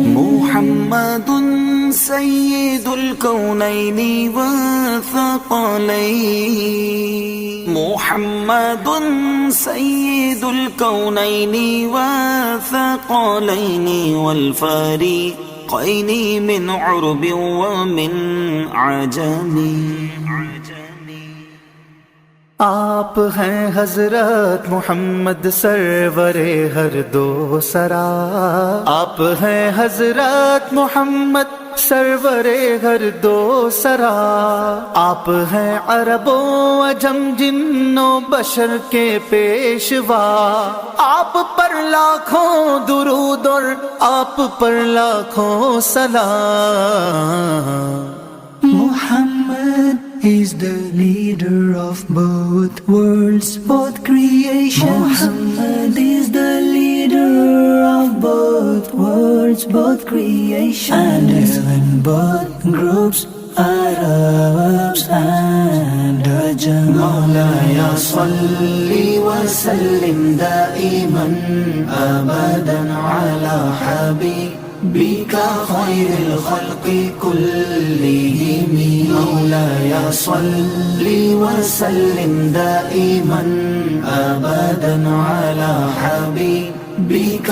मुहम्मदुन सय्यिदुल कौनैनि वथक़लैन मुहम्मदुन सय्यिदुल कौनैनि वथक़लैन वल फ़रीक़ैनि मिन उर्बिन व मिन अजमी। आप हैं हजरत मोहम्मद सरवरे हर दो सरा। आप हैं हजरत मोहम्मद सरवरे हर दो सरा। आप हैं अरबो अजम जिन्नो बशर के पेशवा। आप पर लाखों दुरूद और आप पर लाखों सलाम। Muhammad is the leader of both worlds, both creations. Muhammad is the leader of both worlds, both creations. And even both groups, Arabs and Ajam. مولاي صل وسلم دائما أبدا على حبيبك خير الخلق كلهم. مولاي صل وسلم دائما أبدا على حبيبك